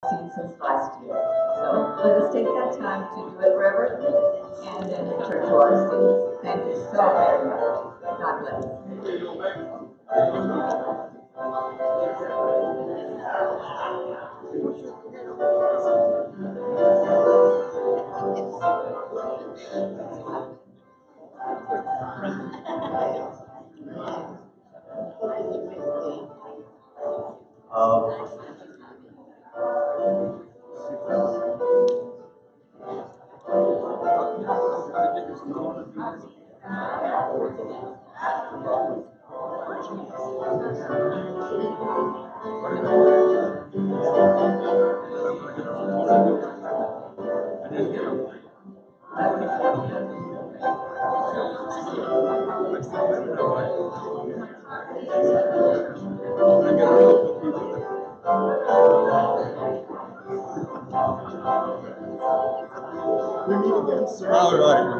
seen since last year. So let us take that time to do it reverently and then return to our seats. Thank you so very much. God We meet again soon. All right.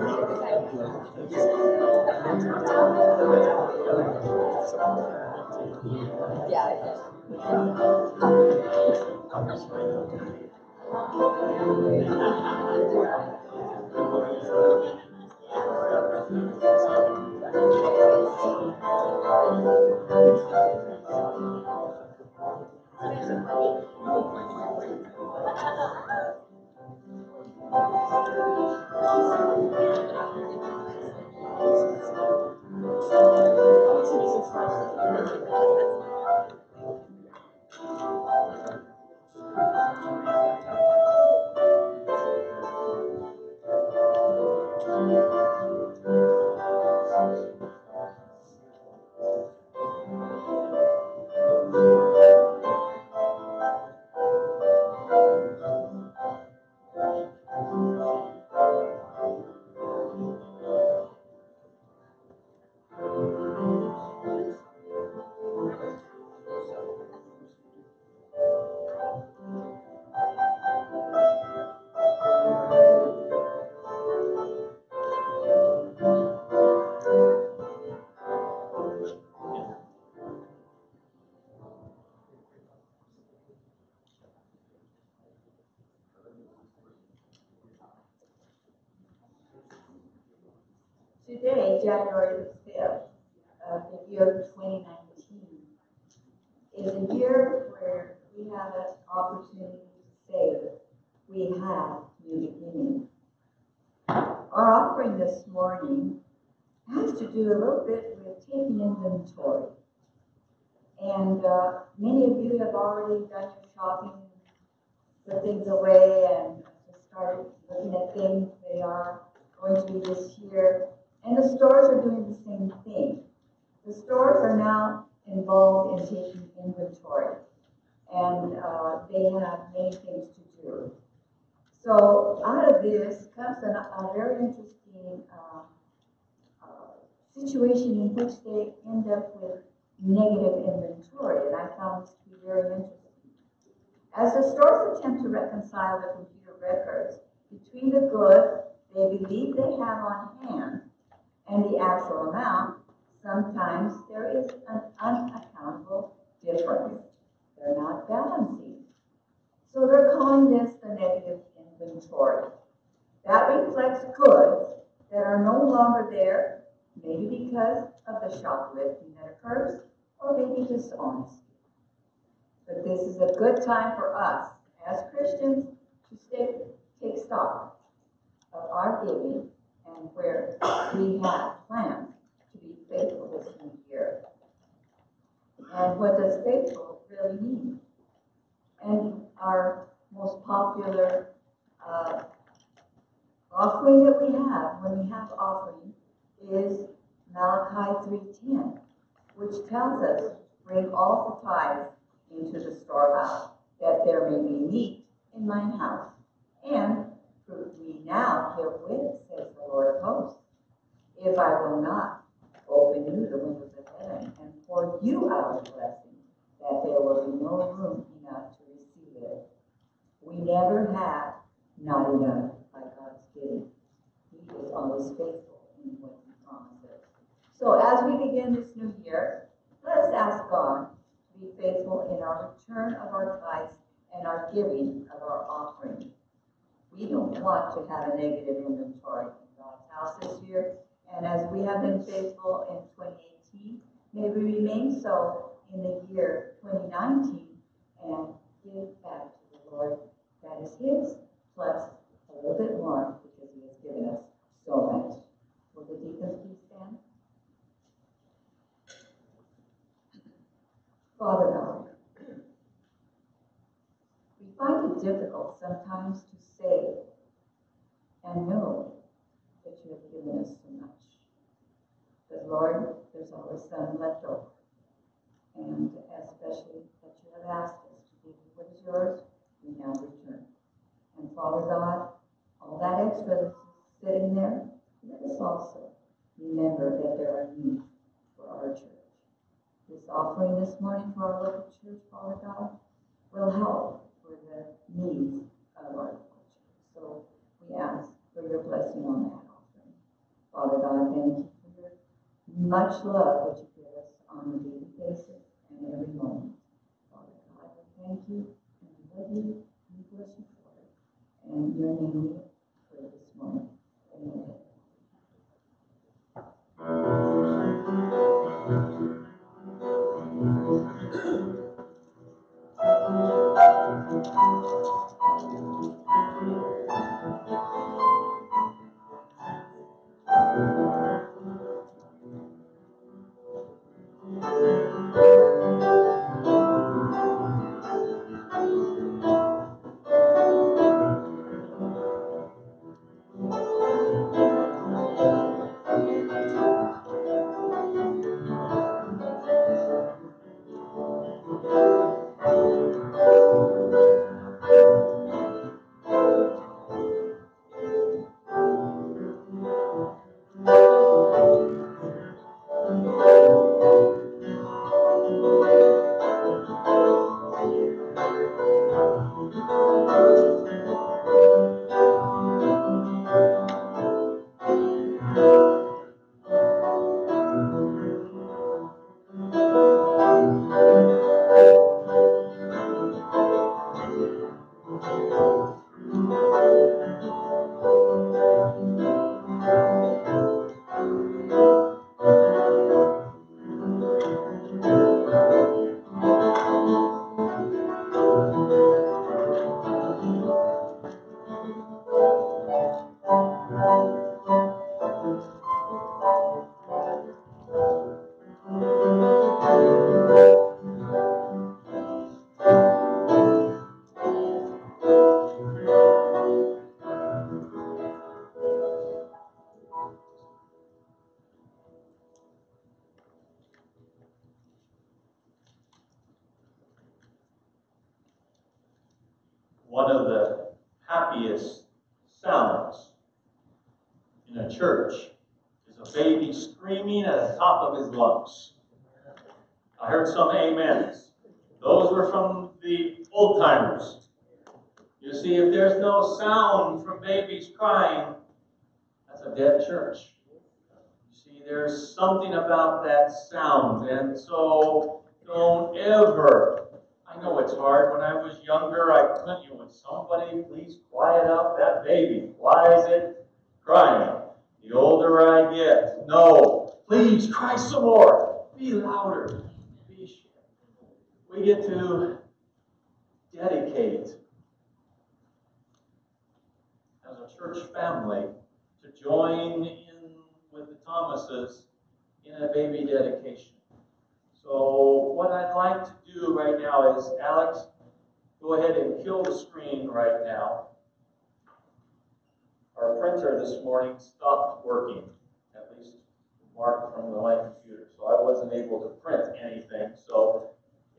Today, January the 5th of the year 2019, is a year where we have an opportunity to say that we have new beginnings. Our offering this morning has to do a little bit with taking inventory. And many of you have already done your shopping, put things away, and just started looking at things they are going to be this year. And the stores are doing the same thing. The stores are now involved in taking inventory, and they have many things to do. So out of this comes a very interesting situation in which they end up with negative inventory, and I found this to be very interesting. As the stores attempt to reconcile the computer records between the goods they believe they have on hand and the actual amount, sometimes there is an unaccountable difference. They're not balancing. So they're calling this the negative inventory. That reflects goods that are no longer there, maybe because of the shoplifting that occurs, or maybe dishonesty. But this is a good time for us as Christians to take stock of our giving and where we have plans to be faithful this new year. And what does faithful really mean? And our most popular offering that we have when we have offering is Malachi 3:10, which tells us, bring all the tithes into the storehouse, that there may be meat in mine house. And prove me now herewith, says the Lord of hosts, if I will not open you the windows of heaven and pour you out a blessing, that there will be no room enough to receive it. We never have not enough by God's giving. He is always faithful in what he promises. So as we begin this new year, let's ask God to be faithful in our return of our tithes and our giving of our offering. We don't want to have a negative inventory in God's house this year, and as we have been faithful in 2018, may we remain so in the year 2019 and give back to the Lord that is His, plus a little bit more because He has given us so much. Will the deacons please stand? Father God, we find it difficult sometimes to say and know that you have given us so much. But Lord, there's always some left over. And especially that you have asked us to give you what is yours, we now return. And Father God, all that extra that's sitting there, let us also remember that there are needs for our church. This offering this morning for our local church, Father God, will help for the needs of our local church. So we ask for your blessing on that offering. Father God, thank you for your much love that you give us on a daily basis and every moment. Father God, we thank you and we love you and we bless you for it. And your name we pray this morning. Amen. One of the happiest sounds in a church is a baby screaming at the top of his lungs. I heard some amens. Those were from the old timers. You see, if there's no sound from babies crying, that's a dead church. You see, there's something about that sound, and so don't ever. I know it's hard. When I was younger, I couldn't. Would somebody please quiet up that baby? Why is it crying? The older I get, no, please cry some more. Be louder. We get to dedicate as a church family to join in with the Thomases in a baby dedication. So what I'd like to do right now is, Alex, go ahead and kill the screen right now. Our printer this morning stopped working, at least marked from my computer, so I wasn't able to print anything. So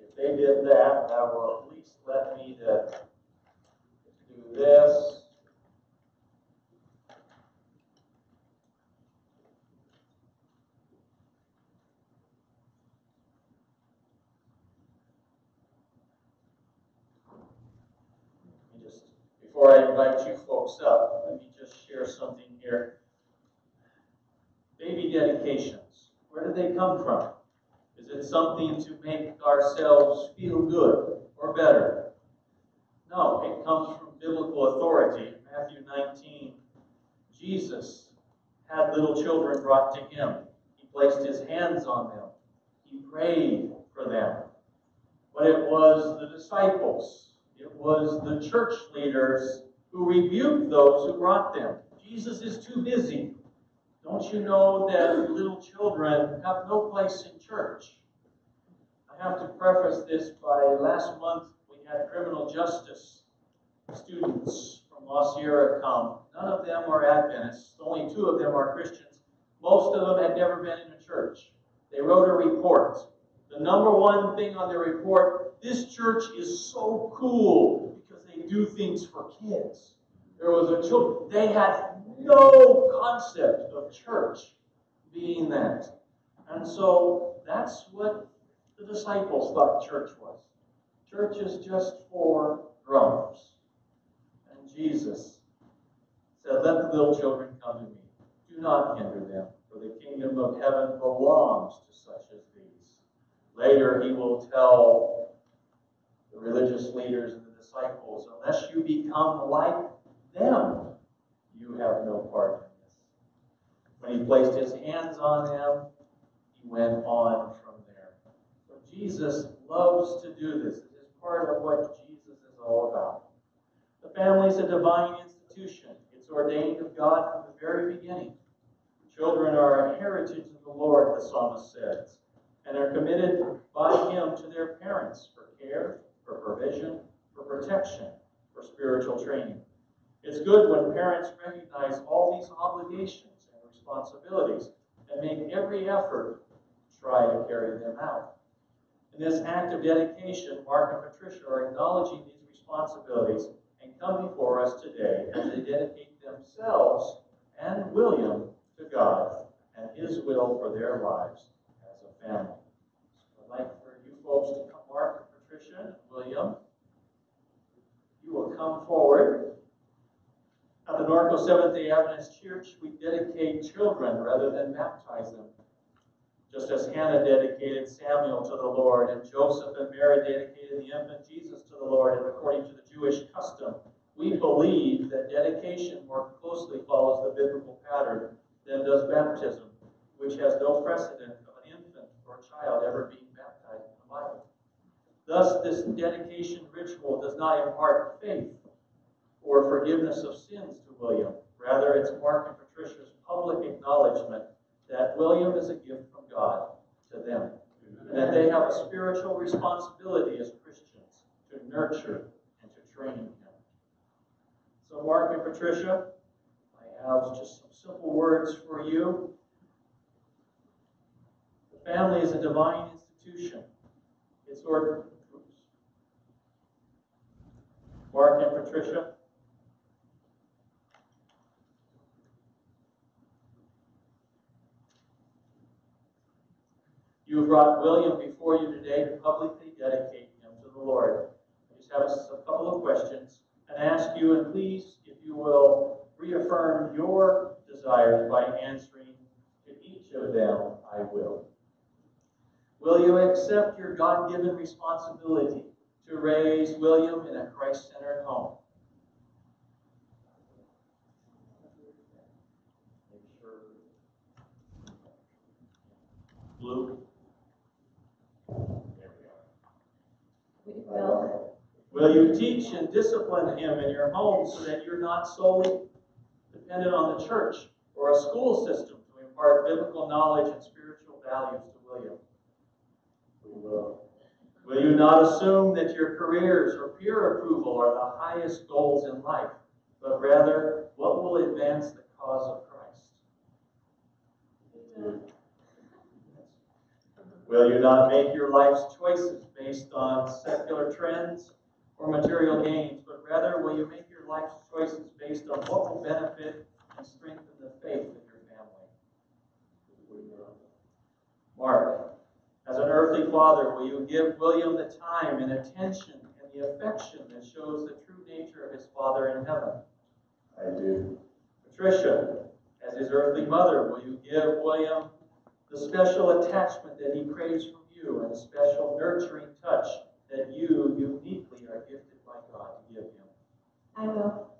if they did that, that will at least let me to do this. Before I invite you folks up, let me just share something here. Baby dedications, where do they come from? Is it something to make ourselves feel good or better? No, it comes from biblical authority. In Matthew 19, Jesus had little children brought to him. He placed his hands on them. He prayed for them. But it was the disciples, it was the church leaders who rebuked those who brought them. Jesus is too busy. Don't you know that little children have no place in church? I have to preface this by last month we had criminal justice students from La Sierra come. None of them are Adventists. Only 2 of them are Christians. Most of them had never been in a church. They wrote a report. The number one thing on their report, this church is so cool because they do things for kids. There was a children. They had no concept of church being that. And so that's what the disciples thought church was. Church is just for grown-ups. And Jesus said, let the little children come to me. Do not hinder them, for the kingdom of heaven belongs to such as these. Later he will tell the religious leaders and the disciples, unless you become like them, you have no part in this. When he placed his hands on them, he went on from there. So Jesus loves to do this. It is part of what Jesus is all about. The family is a divine institution. It's ordained of God from the very beginning. Children are a heritage of the Lord, the psalmist says, and are committed by him to their parents for care, for provision, for protection, for spiritual training. It's good when parents recognize all these obligations and responsibilities and make every effort to try to carry them out. In this act of dedication, Mark and Patricia are acknowledging these responsibilities and come before us today as they dedicate themselves and William to God and his will for their lives as a family. So I'd like for you folks to come, Mark, Patricia, and William. You will come forward. At the Norco Seventh-day Adventist Church, we dedicate children rather than baptize them. Just as Hannah dedicated Samuel to the Lord, and Joseph and Mary dedicated the infant Jesus to the Lord, and according to the Jewish custom, we believe that dedication more closely follows the biblical pattern than does baptism, which has no precedent of an infant or child ever being baptized in the Bible. Thus, this dedication ritual does not impart faith or forgiveness of sins to William. Rather, it's Mark and Patricia's public acknowledgement that William is a gift from God to them, and that they have a spiritual responsibility as Christians to nurture and to train him. So Mark and Patricia, I have just some simple words for you. The family is a divine institution. It's ordered. Mark and Patricia, you have brought William before you today to publicly dedicate him to the Lord. I just have a couple of questions and ask you, and please, if you will, reaffirm your desires by answering to each of them, I will. Will you accept your God-given responsibility to raise William in a Christ-centered home? Make sure. Blue. Will you teach and discipline him in your home so that you're not solely dependent on the church or a school system to impart biblical knowledge and spiritual values to William? We will. Will you not assume that your careers or peer approval are the highest goals in life, but rather what will advance the cause of Christ? Will you not make your life's choices based on secular trends or material gains, but rather will you make your life's choices based on what will benefit and strengthen the faith of your family? Mark, as an earthly father, will you give William the time and attention and the affection that shows the true nature of his Father in heaven? I do. Patricia, as his earthly mother, will you give William the special attachment that he craves from you and a special nurturing touch that you uniquely are gifted by God to give him. I will.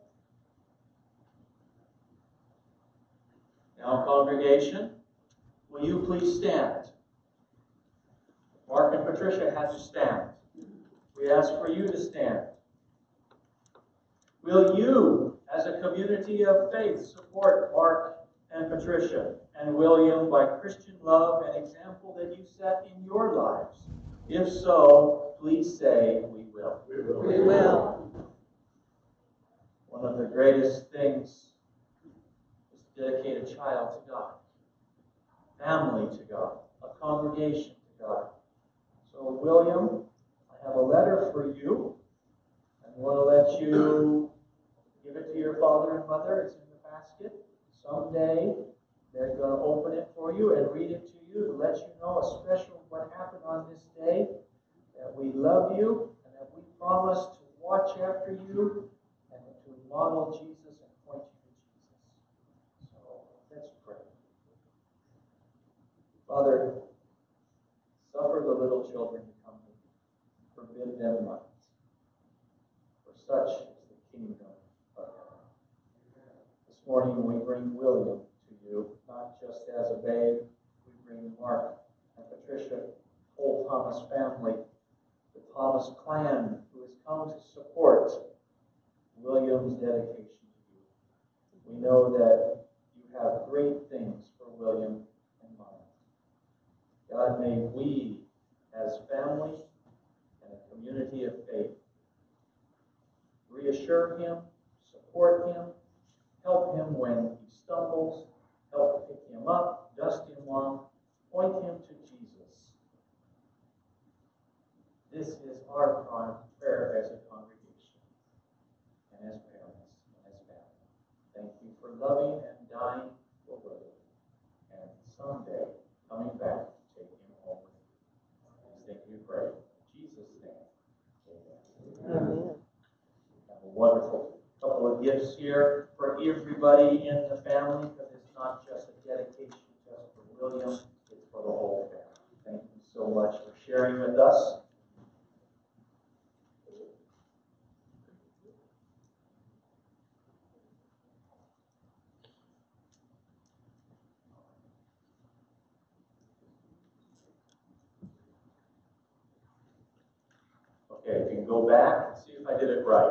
Now, congregation, will you please stand? Mark and Patricia had to stand. We ask for you to stand. Will you, as a community of faith, support Mark and Patricia and William by Christian love and example that you set in your lives? If so, please say, we will. We will. We will. One of the greatest things is to dedicate a child to God, family to God, a congregation to God. So, William, I have a letter for you. I want to let you give it to your father and mother. It's in the basket. Someday, they're going to open it for you and read it to you to let you know a special what happened on this day, that we love you, and that we promise to watch after you and to model Jesus and point you to Jesus. So, let's pray. Father, suffer the little children to come to you. Forbid them not. For such is the kingdom of heaven. This morning we bring William to you, not just as a babe. We bring Mark and Patricia, whole Thomas family, the Thomas clan, who has come to support William's dedication to you. We know that you have great things for William in mind. God, may we, as family and a community of faith, reassure him, support him, help him when he stumbles, help pick him up, dust him off, point him to Jesus. This is our prayer as a congregation, and as parents, and as family. Thank you for loving and dying for William, and someday coming back to take him home with you. These things we pray. In Jesus' name, amen. Amen. Have a wonderful couple of gifts here for everybody in the family, because it's not just a dedication just for William, it's for the whole family. Thank you so much for sharing with us. Okay, if you can go back and see if I did it right.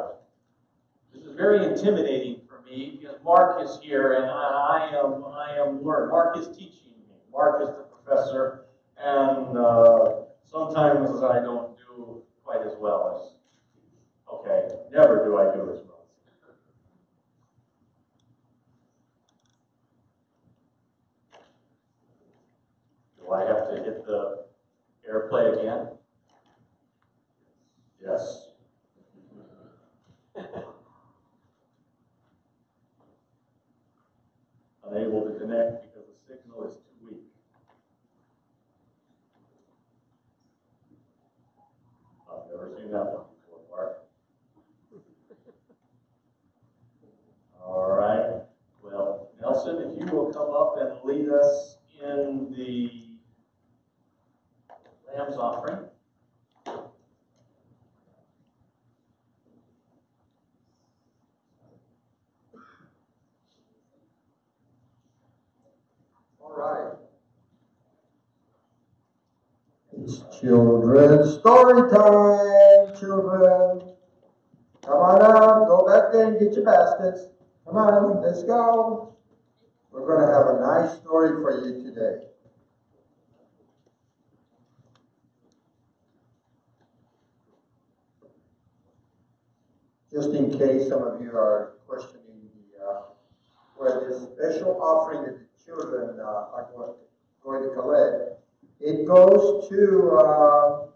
This is very intimidating for me because Mark is here and I am learning. Mark is teaching me. Mark is the professor, and sometimes I don't do quite as well as. Okay, never do I do as well. Do I have to hit the airplay again? Yes. Unable to connect because the signal is too weak. I've never seen that one before, Mark. All right. Well, Nelson, if you will come up and lead us in the Lamb's offering. All right. It's children's story time, children. Come on up, go back there and get your baskets. Come on, let's go. We're going to have a nice story for you today. Just in case some of you are questioning where this special offering that the children are going to collect, it goes to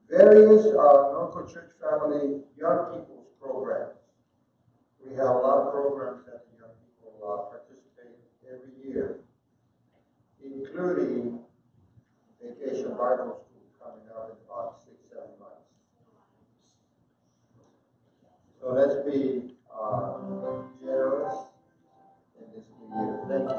various Norco Church Family Young People's programs. We have a lot of programs that the young people participate every year, including Vacation Bible School coming up in about 6-7 months. So let's be generous in this new year. Thank you.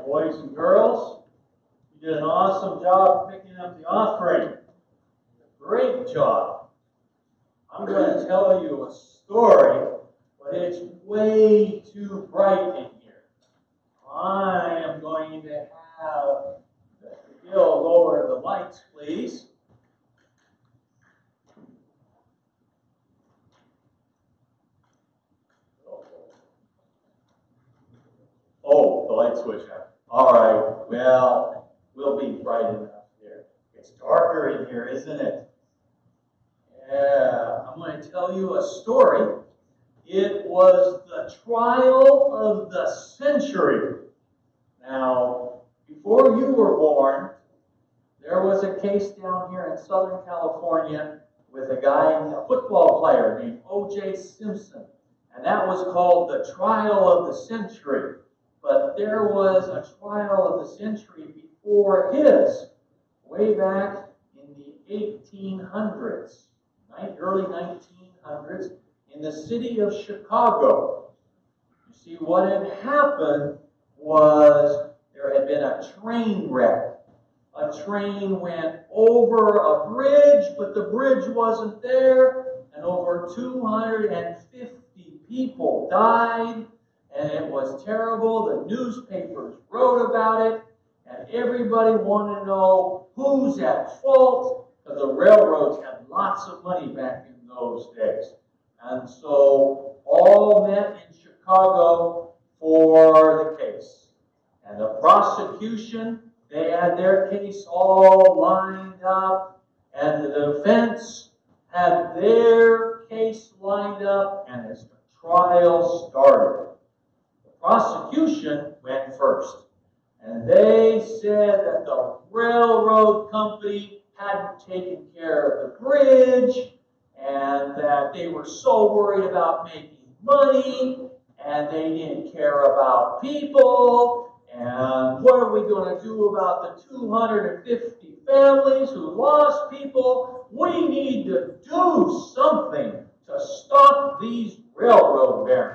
boys and girls. You did an awesome job picking up the offering. Great job. I'm going to tell you a story, but it's way too bright in here. I am going to have Bill lower the lights, please. Oh, the light switch out. All right, well, we'll be bright enough here. It's darker in here, isn't it? Yeah, I'm going to tell you a story. It was the trial of the century. Now, before you were born, there was a case down here in Southern California with a guy, a football player named O.J. Simpson. And that was called the trial of the century. But there was a trial of the century before his, way back in the 1800s, early 1900s, in the city of Chicago. You see, what had happened was there had been a train wreck. A train went over a bridge, but the bridge wasn't there, and over 250 people died. And it was terrible. The newspapers wrote about it, and everybody wanted to know who's at fault, because the railroads had lots of money back in those days. And so all met in Chicago for the case. And the prosecution, they had their case all lined up, and the defense had their case lined up, and as the trial started, prosecution went first. And they said that the railroad company hadn't taken care of the bridge, and that they were so worried about making money, and they didn't care about people. And what are we going to do about the 250 families who lost people? We need to do something to stop these railroad barons.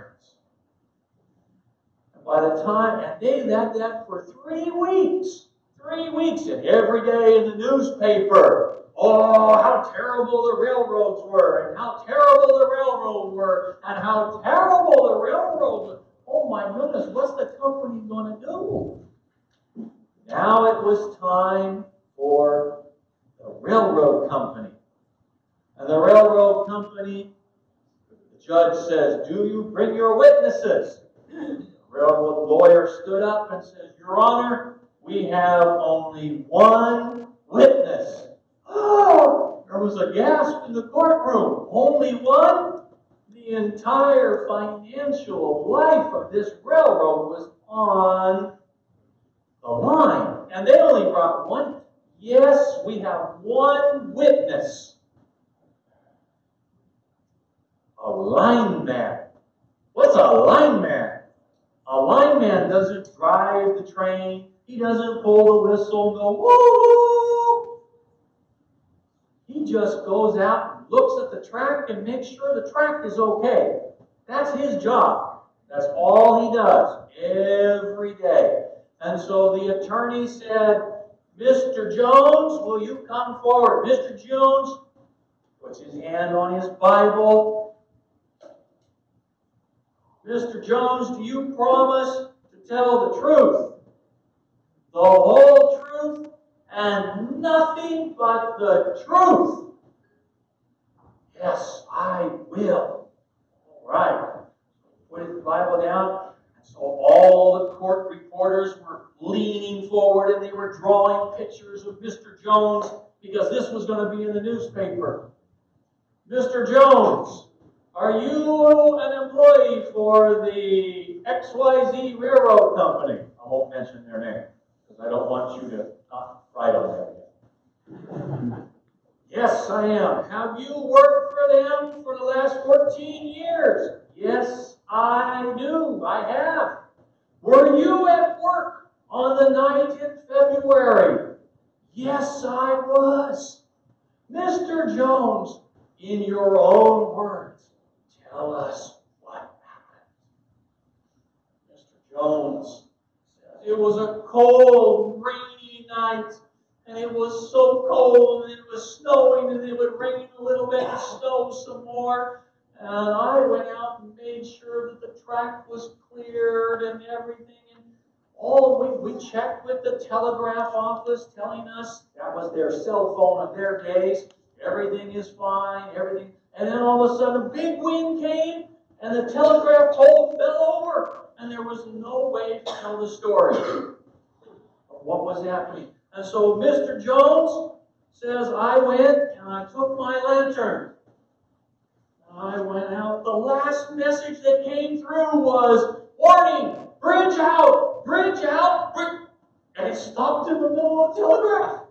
By the time, and they had that for 3 weeks. 3 weeks, and every day in the newspaper, oh, how terrible the railroads were, and how terrible the railroad were, and how terrible the railroad was. Oh my goodness, what's the company going to do? Now it was time for the railroad company. And the railroad company, the judge says, do you bring your witnesses? Railroad lawyer stood up and said, Your Honor, we have only one witness. Oh, there was a gasp in the courtroom. Only one? The entire financial life of this railroad was on the line. And they only brought one. Yes, we have one witness. A lineman. What's a lineman? A lineman doesn't drive the train. He doesn't pull the whistle and go, woo! He just goes out and looks at the track and makes sure the track is okay. That's his job. That's all he does every day. And so the attorney said, Mr. Jones, will you come forward? Mr. Jones puts his hand on his Bible. Mr. Jones, do you promise to tell the truth, the whole truth, and nothing but the truth? Yes, I will. All right. Put his Bible down. And so all the court reporters were leaning forward and they were drawing pictures of Mr. Jones because this was going to be in the newspaper. Mr. Jones, are you an employee for the XYZ Railroad Company? I won't mention their name because I don't want you to not write on that yet. Yes, I am. Have you worked for them for the last 14 years? Yes, I do. I have. Were you at work on the night in February? Yes, I was. Mr. Jones, in your own words, tell us what happened. Mr. Jones says, It was a cold, rainy night, and it was so cold, and it was snowing, and it would rain a little bit and snow some more. And I went out and made sure that the track was cleared and everything. And we checked with the telegraph office, telling us that was their cell phone of their days. Everything is fine, everything. And then all of a sudden, a big wind came, and the telegraph pole fell over. And there was no way to tell the story of what was happening. And so Mr. Jones says, I went and I took my lantern. I went out. The last message that came through was, warning, bridge out, bridge out, bridge. And it stopped in the middle of the telegraph.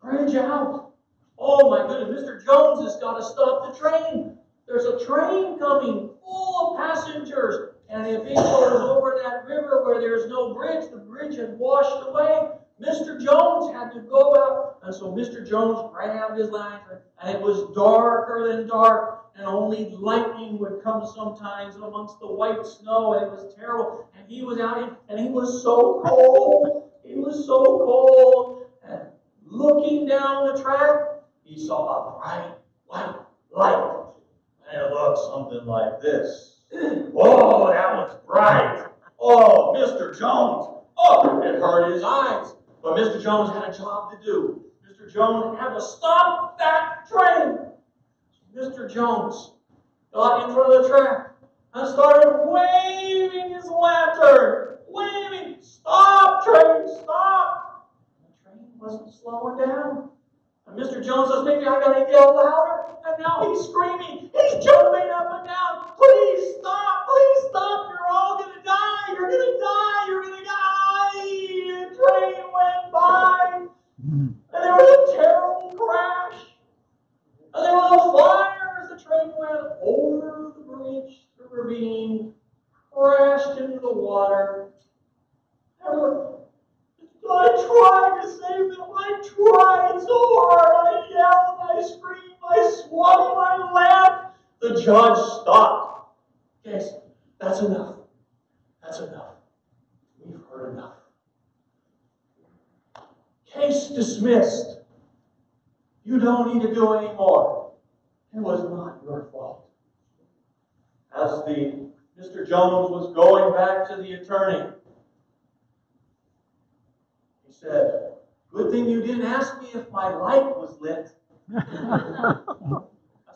Bridge out. Oh my goodness, Mr. Jones has got to stop the train. There's a train coming full of passengers. And if it goes over that river where there's no bridge, the bridge had washed away. Mr. Jones had to go out. And so Mr. Jones grabbed his lantern, and it was darker than dark, and only lightning would come sometimes amongst the white snow, and it was terrible. And he was out, and he was so cold. He was so cold. And looking down the track, he saw a bright white light. And it looked something like this. Oh, that was bright. Oh, Mr. Jones. Oh, it hurt his eyes. But Mr. Jones had a job to do. Mr. Jones had to stop that train. Mr. Jones got in front of the track and started waving his lantern. Waving. Stop, train, stop. The train wasn't slowing down. And Mr. Jones says, maybe I gotta yell louder. And now he's screaming. He's jumping up and down. Please stop. Please stop. You're all gonna die. You're gonna die. You're gonna die. The train went by. And there was a terrible crash. And there was a fire as the train went over the bridge, the ravine, crashed into the water. I tried to save them. I tried so hard. I yelled, I screamed, I swung my lamp. The judge stopped. Yes, that's enough. That's enough. We've heard enough. Case dismissed. You don't need to do any more. It was not your fault. As Mr. Jones was going back to the attorney, he said, good thing you didn't ask me if my light was lit. That's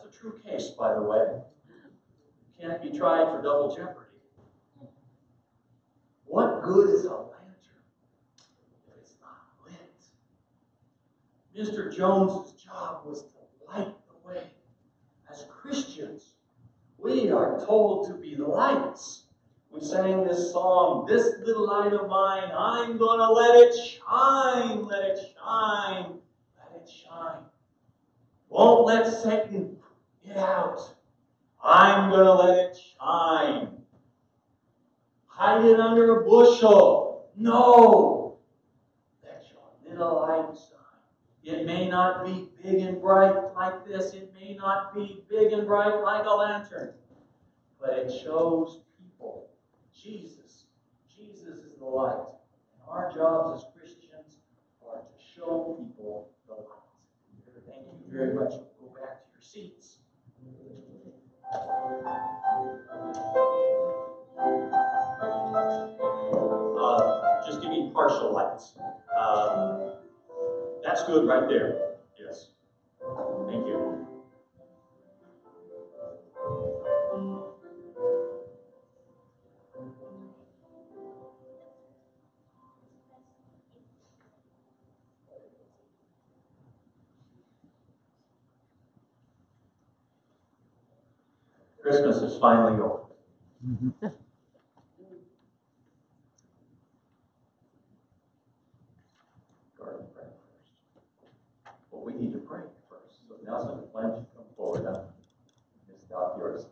a true case, by the way. You can't be tried for double jeopardy. What good is a lantern if it's not lit? Mr. Jones's job was to light the way. As Christians, we are told to be lights. We sang this song, this little light of mine, I'm going to let it shine, let it shine, let it shine. Won't let Satan get out. I'm going to let it shine. Hide it under a bushel. No. Let your little light shine. It may not be big and bright like this. It may not be big and bright like a lantern. But it shows people Jesus. Jesus is the light. And our jobs as Christians are to show people the light. Thank you very much. Go back to your seats. Just give me partial lights. That's good right there. Yes. Thank you. Christmas is finally over. Garden pray first. But we need to pray first. So Nelson, why don't you come forward now? It's not yours.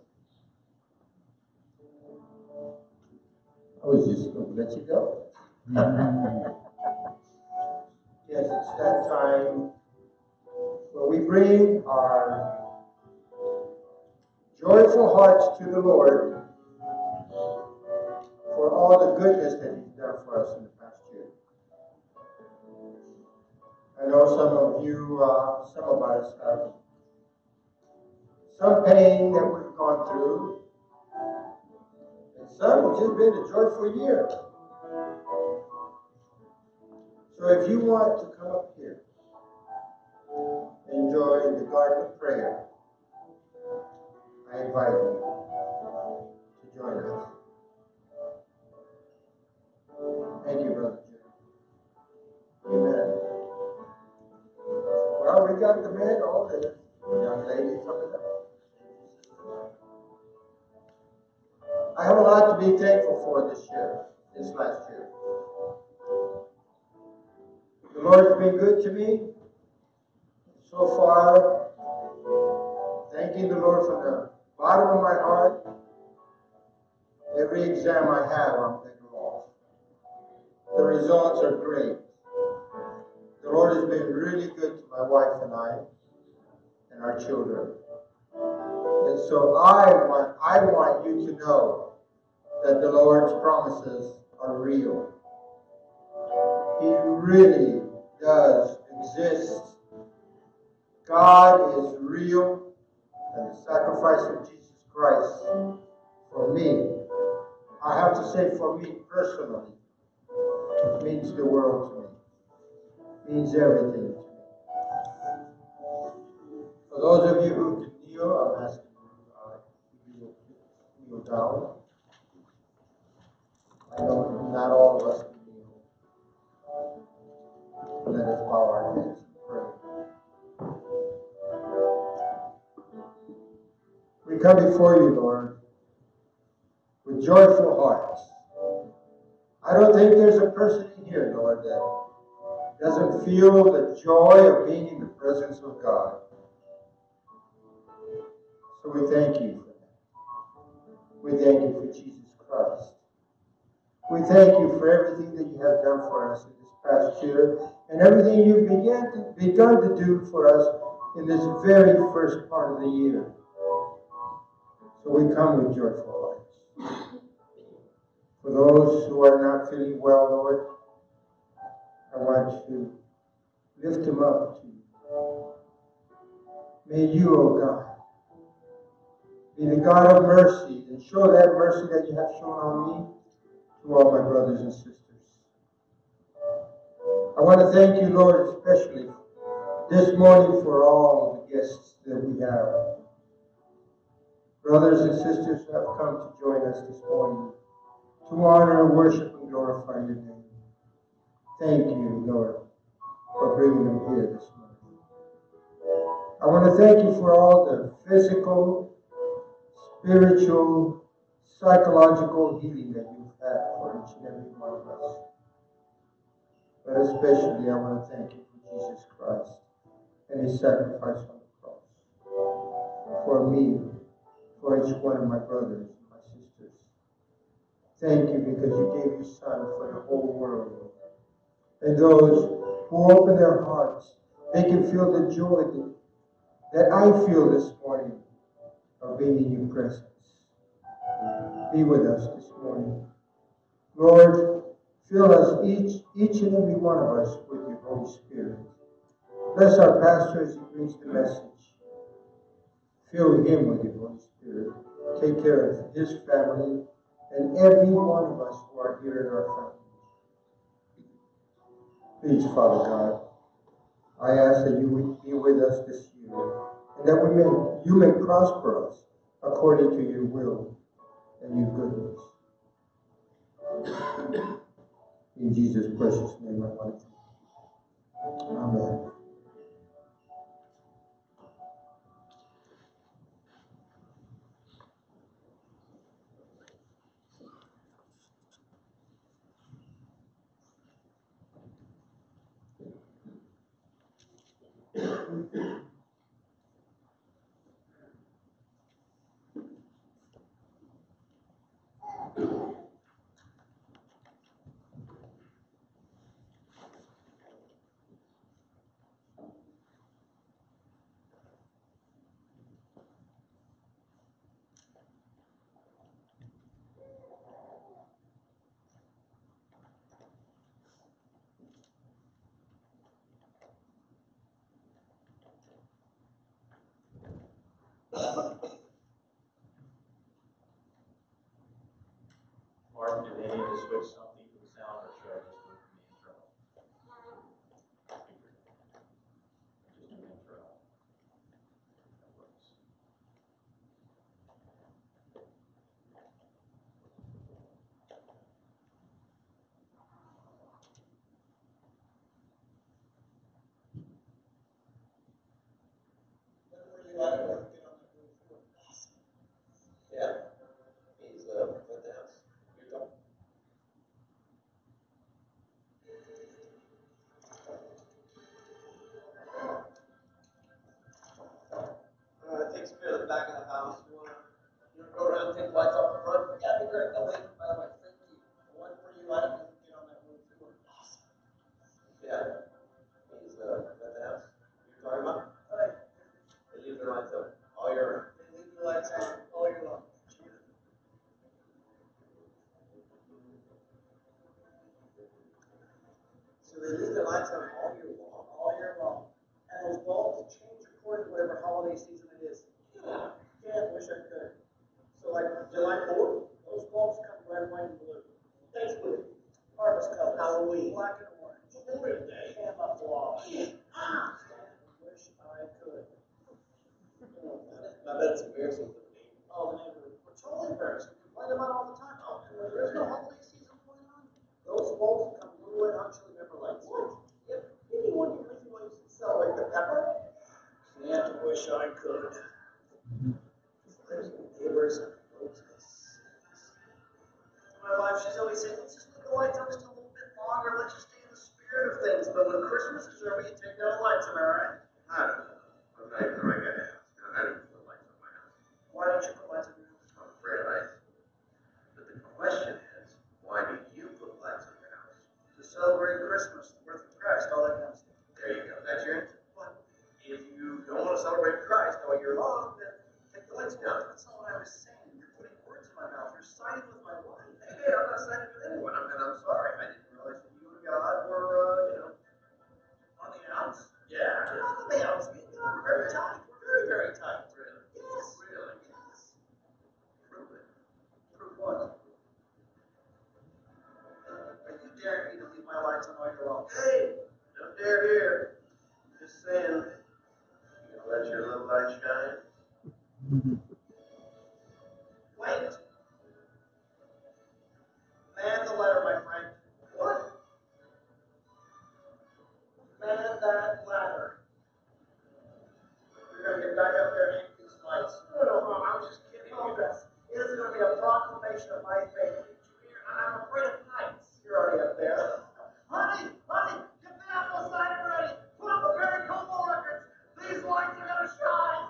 I was just going to let you go. Yes, it's that time where we bring our joyful hearts to the Lord for all the goodness that He's done for us in the past year. I know some of you, some of us have some pain that we've gone through, and some have just been a joyful year. So if you want to come up here, enjoy the garden of prayer, I invite you to join us. Thank you, Brother Jim. Amen. Well, we got the men, all the young ladies coming up. I have a lot to be thankful for this year, this last year. The Lord's been good to me so far. Thanking the Lord from the bottom of my heart. Every exam I have, I'm better off. The results are great. The Lord has been really good to my wife and I and our children. And so I want you to know that the Lord's promises are real. He really does exist. God is real, and the sacrifice of Jesus Christ for me, I have to say for me personally, means the world to me. Means everything to me. For those of you who can kneel, I'm asking you to kneel down. I know not all of us can kneel. Let us bow our heads and pray. We come before you, Lord, with joyful hearts. I don't think there's a person in here, Lord, that doesn't feel the joy of being in the presence of God. So we thank you for that. We thank you for Jesus Christ. We thank you for everything that you have done for us in this past year and everything you've begun to do for us in this very first part of the year. So we come with joyful hearts. For those who are not feeling well, Lord, I want to lift them up to you. May you, O God, be the God of mercy and show that mercy that you have shown on me to all my brothers and sisters. I want to thank you, Lord, especially this morning for all the guests that we have. Brothers and sisters who have come to join us this morning to honor, worship, and glorify your name. Thank you, Lord, for bringing them here this morning. I want to thank you for all the physical, spiritual, psychological healing that you've had for each and every one of us. But especially I want to thank you for Jesus Christ and his sacrifice on the cross. For me, for each one of my brothers and my sisters. Thank you because you gave your Son for the whole world. And those who open their hearts, they can feel the joy that I feel this morning of being in your presence. Be with us this morning. Lord, fill us, each and every one of us, with your Holy Spirit. Bless our pastor as he brings the message. Fill him with your Holy Spirit. Take care of his family and every one of us who are here in our family. Please, Father God, I ask that you would be with us this year and that you may prosper us according to your will and your goodness. In Jesus' precious name I want to pray. Amen. Martin, do they need to switch something to the sound, or should I just move from the internal? Just do the internal. That works. Yeah, he's at the house. You're done. Takes care of the back of the house. You wanna go around and take the lights off the front? Yeah, that'd be great. Oh, wait, by the way, thank you. One for you, I can get on that roof too. Awesome. Yeah, he's at the house. You're talking about? Right. They leave their lights up all year round. They leave the lights on all year long. So they leave the lights on all year long. All year long. And those bulbs change according to whatever holiday season it is. Yeah. Yeah, I wish I could. So like July 4th, those bulbs come red, white, and blue. Thanksgiving. Harvest colors. Halloween. Black and orange. Memorial Day. Camouflage. Ah! Wish I could. I bet it's embarrassing for the neighbors. Oh, the neighbors. We're totally embarrassed. We complain about it all the time. Oh, and when there's no holiday season going on, those bulbs come blue and hot chili pepper lights. What? Yep. Anyone you really want to celebrate the pepper? Yeah, I wish I could. There's neighbors and roses. My wife, she's always saying, let's just leave the lights on just a little bit longer. Let's just stay in the spirit of things. But when Christmas is over, you take down the lights, am I right? I don't know. I'm not even the right guy to ask. I don't put lights on my house. Why don't you put lights on your house? I'm afraid I do. But the question is, why do you put lights on your house? To celebrate Christmas, the birth of Christ, all that kind of stuff. There you go. That's your answer. But if you don't want to celebrate Christ all year long, then take the lights down. That's not what I was saying. You're putting words in my mouth. You're siding with my wife. Hey, I'm not siding with anyone. And I'm sorry. I didn't realize that you and God were, on the outs. Yeah. We're not on the outs. Me and God are very tight. We're very, very tight. Really? Yes. Really? Yes. Prove it. Prove what? Are you daring me to leave my lights on all year long? Hey, don't dare here. Just saying. You gonna let your little light shine? Wait. Man the ladder, my friend. What? Man that ladder. We're gonna get back up there and hang these lights. No, I was just kidding. Oh, this is gonna be a proclamation of my faith. Did you hear? And I'm afraid of heights. You're already up there. Honey, get the apple cider ready. Put up the Perry Como records. These lights are gonna shine.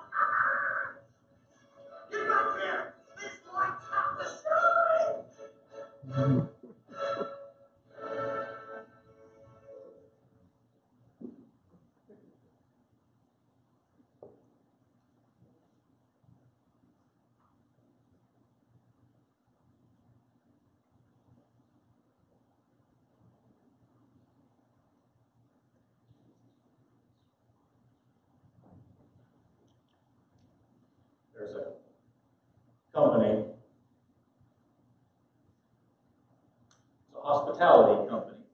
Get back here. These lights have to shine. There's a company, it's a hospitality company.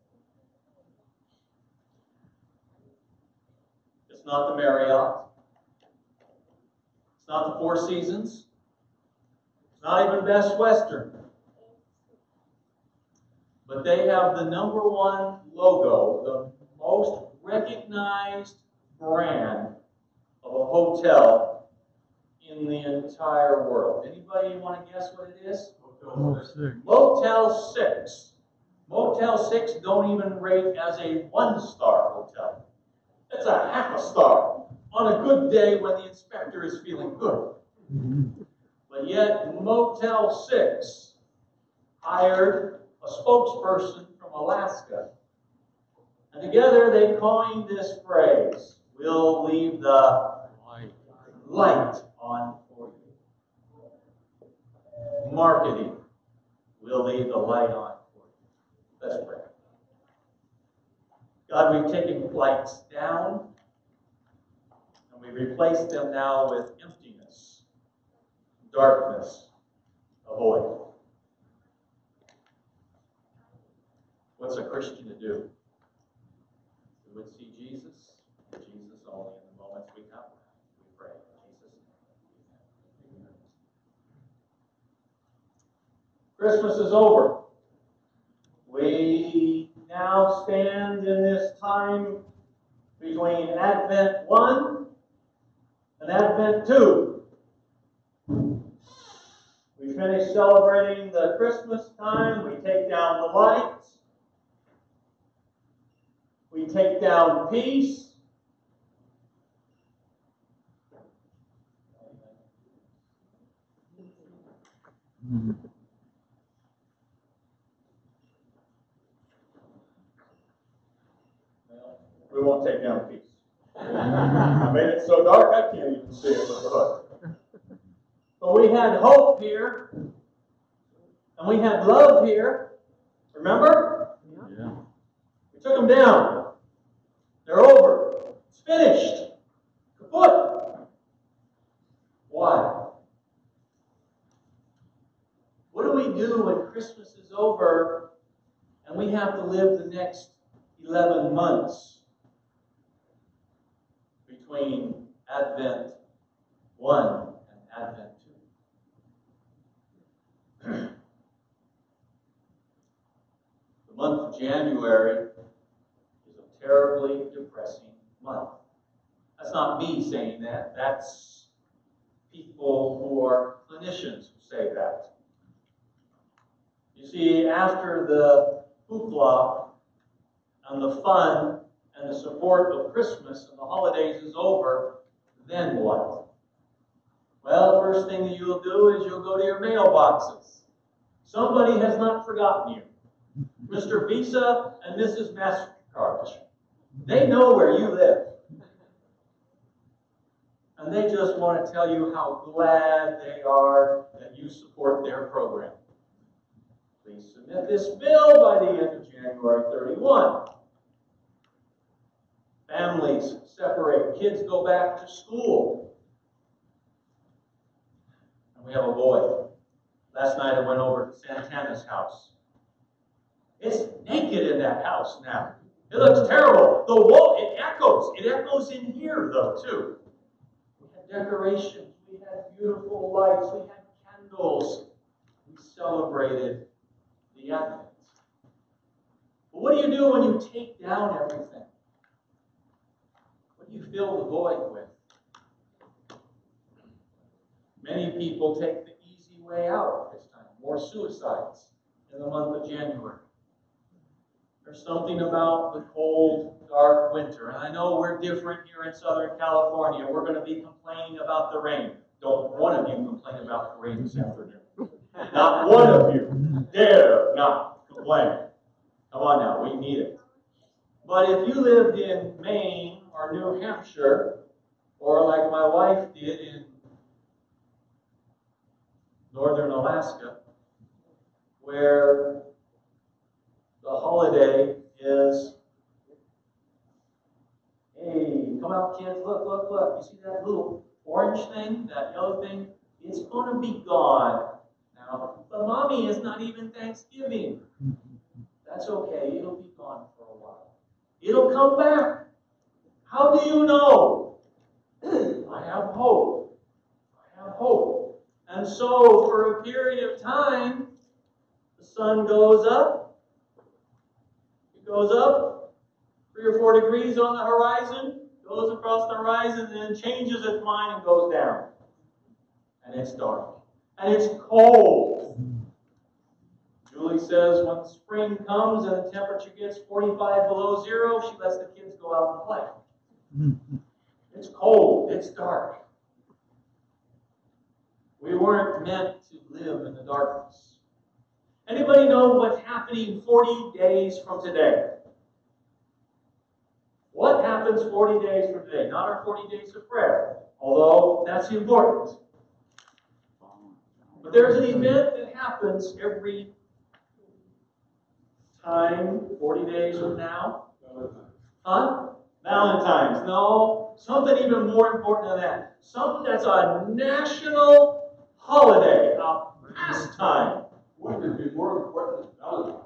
It's not the Marriott. It's not the Four Seasons. It's not even Best Western. But they have the #1 logo, the most recognized brand of a hotel in the entire world. Anybody want to guess what it is? Motel 6. Motel 6. Motel 6 don't even rate as a 1-star hotel. It's a half a star on a good day when the inspector is feeling good. But yet Motel 6 hired a spokesperson from Alaska. And together they coined this phrase, we'll leave the light on for you. Marketing, we'll leave the light on for you. Let's pray. God, we've taken lights down and we replace them now with emptiness, darkness, a void. What's a Christian to do? We would see Jesus, and Jesus only in the moments we come. We pray in Jesus' name. Amen. Christmas is over. We now stand in this time between Advent 1 and Advent 2. We finish celebrating the Christmas time. We take down the lights. We take down peace. Well, we won't take down peace. I made it so dark I can't even see it with the hood. But we had hope here, and we had love here. Remember? Yeah. We took them down. They're over. It's finished. Kaput. Why? What do we do when Christmas is over and we have to live the next 11 months between Advent 1 and Advent 2? The month of January is a terribly depressing month. That's not me saying that. That's people who are clinicians who say that. You see, after the hoopla and the fun and the support of Christmas and the holidays is over, then what? Well, first thing that you'll do is you'll go to your mailboxes. Somebody has not forgotten you. Mr. Visa and Mrs. MasterCard. They know where you live. And they just want to tell you how glad they are that you support their program. Please submit this bill by the end of January 31. Families separate. Kids go back to school. And we have a boy. Last night I went over to Santana's house. It's naked in that house now. It looks terrible. The wall, it echoes. It echoes in here, though, too. We had decorations. We had beautiful lights. We had candles. We celebrated the Advent. But what do you do when you take down everything? What do you fill the void with? Many people take the easy way out this time. More suicides in the month of January. There's something about the cold, dark winter. And I know we're different here in Southern California. We're going to be complaining about the rain. Don't one of you complain about the rain this afternoon. Not one of you dare not complain. Come on now, we need it. But if you lived in Maine or New Hampshire, or like my wife did in northern Alaska, where the holiday is, hey, come out kids, look, look, look. You see that little orange thing, that yellow thing? It's going to be gone. Now, the mommy is not even Thanksgiving. That's okay, it'll be gone for a while. It'll come back. How do you know? I have hope. I have hope. And so, for a period of time, the sun goes up. It goes up 3 or 4 degrees on the horizon, goes across the horizon, and then changes its mind and goes down. And it's dark. And it's cold. Julie says when spring comes and the temperature gets 45 below zero, she lets the kids go out and play. It's cold. It's dark. We weren't meant to live in the darkness. Anybody know what's happening 40 days from today? What happens 40 days from today? Not our 40 days of prayer, although that's important. But there's an event that happens every time, 40 days from now. Huh? Valentine's. No, something even more important than that. Something that's a national holiday, a pastime. Wouldn't it be more important than Valentine's?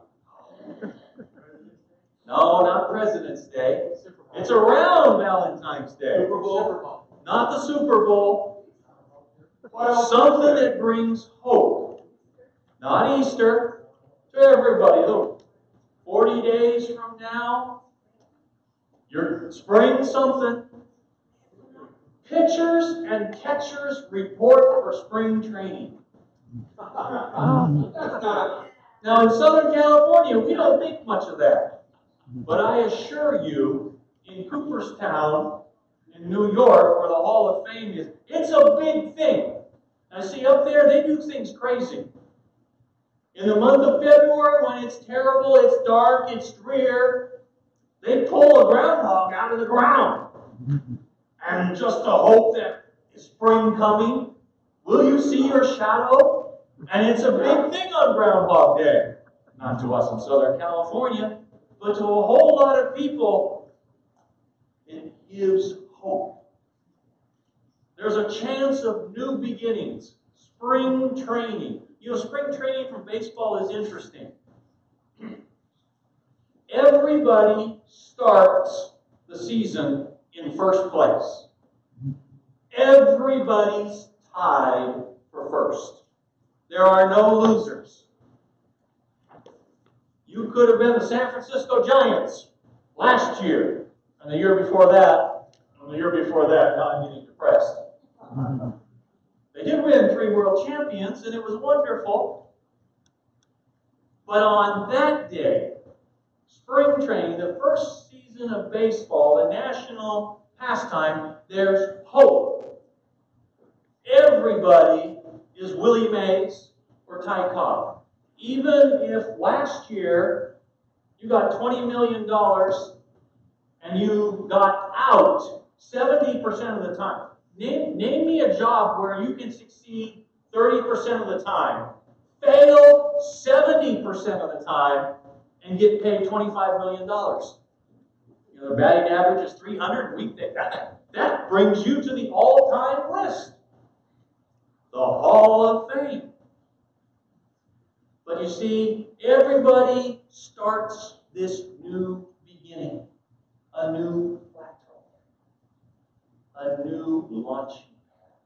No, not President's Day. It's around Valentine's Day. Super Bowl. Not the Super Bowl. Something that brings hope. Not Easter. To everybody. Look, 40 days from now, you're spraying something. Pitchers and catchers report for spring training. Now, in Southern California, we don't think much of that. But I assure you, in Cooperstown, in New York, where the Hall of Fame is, it's a big thing. I see up there, they do things crazy. In the month of February, when it's terrible, it's dark, it's drear, they pull a groundhog out of the ground. And just to hope that is spring coming, will you see your shadow? And it's a big thing on Groundhog Day. Not to us in Southern California, but to a whole lot of people, it gives hope. There's a chance of new beginnings. Spring training. You know, spring training from baseball is interesting. Everybody starts the season in first place. Everybody's tied for first. There are no losers. You could have been the San Francisco Giants last year, and the year before that, now I'm getting depressed. They did win 3 world champions, and it was wonderful. But on that day, spring training, the first season of baseball, the national pastime, there's hope. Everybody is Willie Mays or Ty Cobb. Even if last year you got $20 million and you got out 70% of the time. Name me a job where you can succeed 30% of the time, fail 70% of the time, and get paid $25 million. You know, the batting average is 300. That brings you to the all-time list. The Hall of Fame. But you see, everybody starts this new beginning, a new plateau, a new launching pad.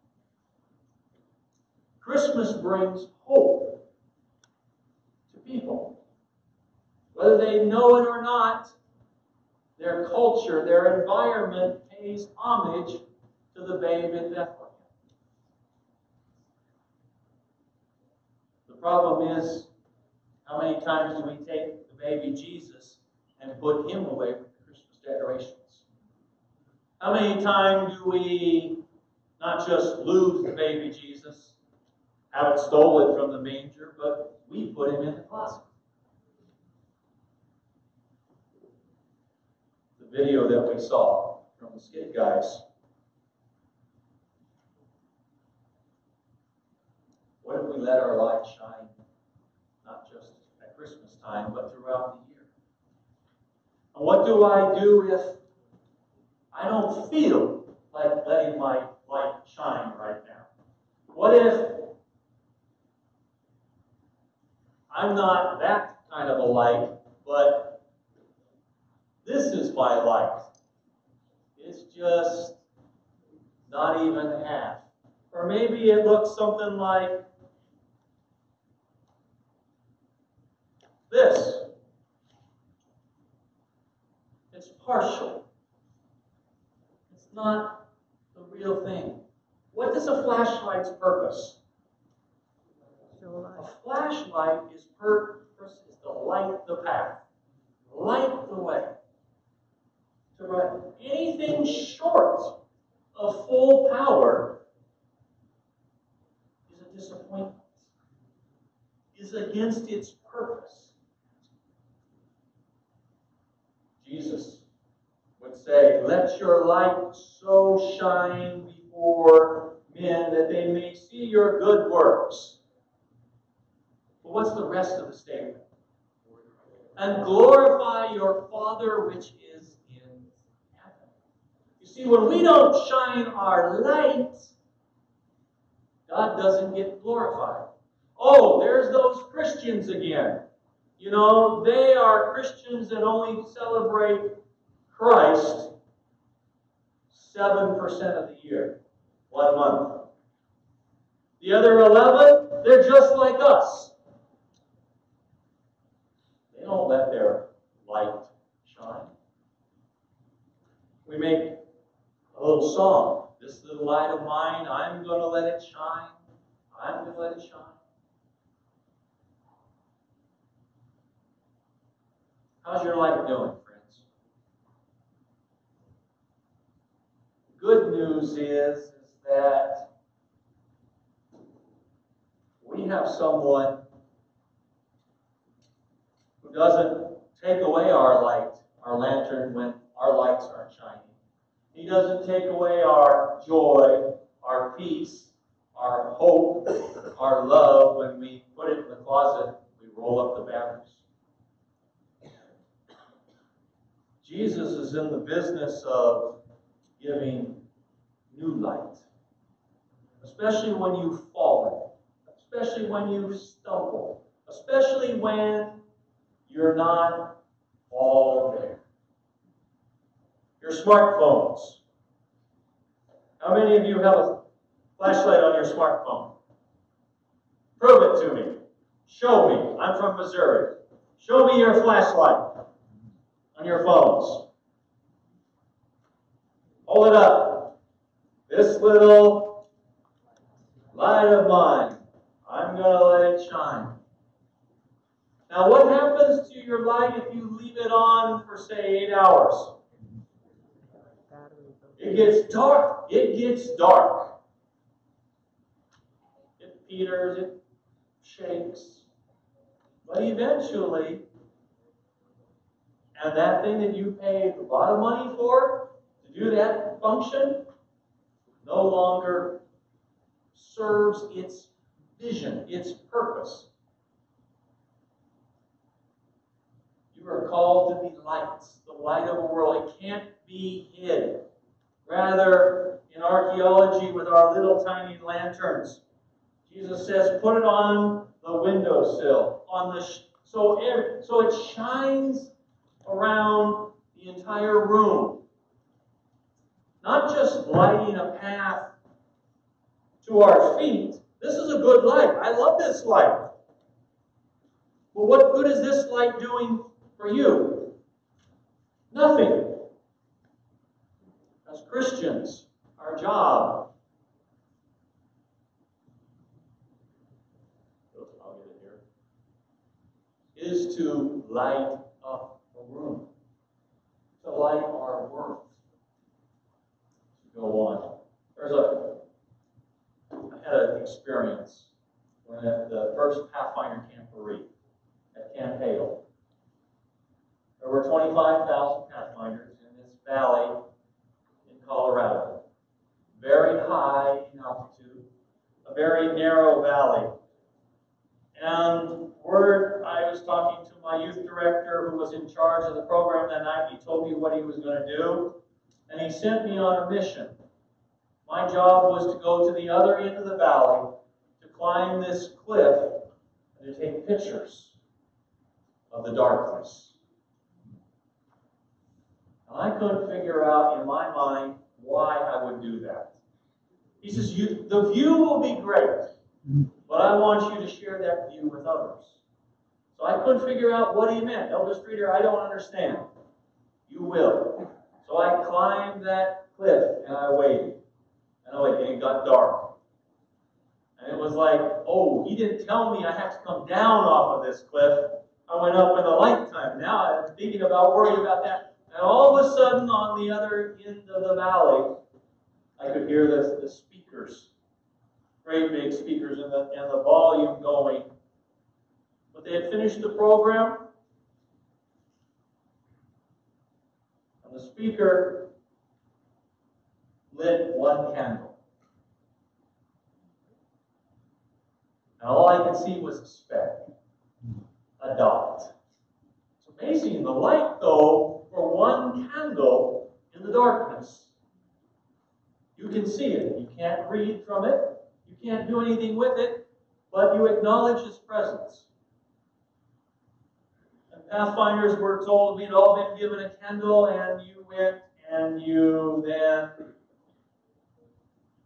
Christmas brings hope to people. Whether they know it or not, their culture, their environment pays homage to the babe in Bethlehem. The problem is, how many times do we take the baby Jesus and put him away from the Christmas decorations? How many times do we not just lose the baby Jesus, have it stolen from the manger, but we put him in the closet? The video that we saw from the skit guys. What if we let our light shine, not just at Christmas time, but throughout the year? And what do I do if I don't feel like letting my light shine right now? What if I'm not that kind of a light, but this is my light? It's just not even half. Or maybe it looks something like this. It's partial. It's not the real thing. What is a flashlight's purpose? A flashlight is to light the path, light the way. To run anything short of full power is a disappointment, is against its purpose. Jesus would say, "Let your light so shine before men that they may see your good works." But what's the rest of the statement? "And glorify your Father which is in heaven." You see, when we don't shine our light, God doesn't get glorified. Oh, there's those Christians again. You know, they are Christians that only celebrate Christ 7% of the year, 1 month. The other 11, they're just like us. They don't let their light shine. We make a little song. This little light of mine, I'm going to let it shine. I'm going to let it shine. How's your life doing, friends? Good news is that we have someone who doesn't take away our light, our lantern, when our lights aren't shining. He doesn't take away our joy, our peace, our hope, our love when we put it in the closet, we roll up the batteries. Jesus is in the business of giving new light, especially when you've fallen, especially when you stumble, especially when you're not all there. Your smartphones. How many of you have a flashlight on your smartphone? Prove it to me. Show me. I'm from Missouri. Show me your flashlight on your phones. Hold it up. This little light of mine, I'm going to let it shine. Now, what happens to your light if you leave it on for, say, 8 hours? It gets dark. It gets dark. It peters, it shakes. But eventually, and that thing that you paid a lot of money for to do that function no longer serves its vision, its purpose. You are called to be lights, the light of the world. It can't be hid. Rather, in archaeology with our little tiny lanterns, Jesus says, put it on the windowsill, on the so it shines around the entire room. Not just lighting a path to our feet. This is a good light. I love this light. Well, what good is this light doing for you? Nothing. As Christians, our job, I'll get it here, is to light up the room, to light our world. To go on. I had an experience when at the first Pathfinder Camporee at Camp Hale. There were 25,000 Pathfinders in this valley in Colorado. Very high in altitude, a very narrow valley. And I was talking to my youth director who was in charge of the program that night. He told me what he was going to do, and he sent me on a mission. My job was to go to the other end of the valley, to climb this cliff, and to take pictures of the darkness. And I couldn't figure out in my mind why I would do that. He says, the view will be great, but I want you to share that view with others. So I couldn't figure out what he meant. Elder Streeter, I don't understand. You will. So I climbed that cliff and I waited. And it got dark. And it was like, oh, he didn't tell me I have to come down off of this cliff. I went up in the light time. Now I'm thinking about, worried about that. And all of a sudden, on the other end of the valley, I could hear the speakers, great big speakers, and the volume going. But they had finished the program, and the speaker lit one candle. And all I could see was a speck, a dot. It's amazing, the light, though, for one candle in the darkness. You can see it. You can't read from it. You can't do anything with it, but you acknowledge His presence. Pathfinders were told we'd all been given a candle, and you went and you then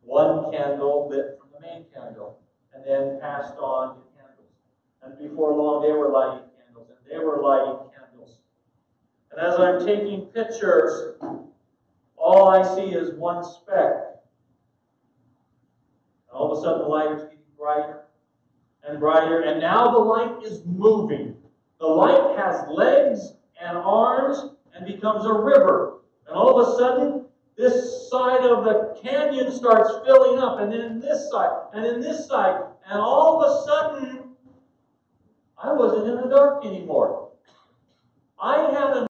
one candle lit from the main candle, and then passed on the candles. And before long, they were lighting candles, and they were lighting candles. And as I'm taking pictures, all I see is one speck. And all of a sudden, the light is getting brighter and brighter, and now the light is moving. The light has legs and arms and becomes a river. And all of a sudden, this side of the canyon starts filling up, and then this side, and then this side. And all of a sudden, I wasn't in the dark anymore. I had a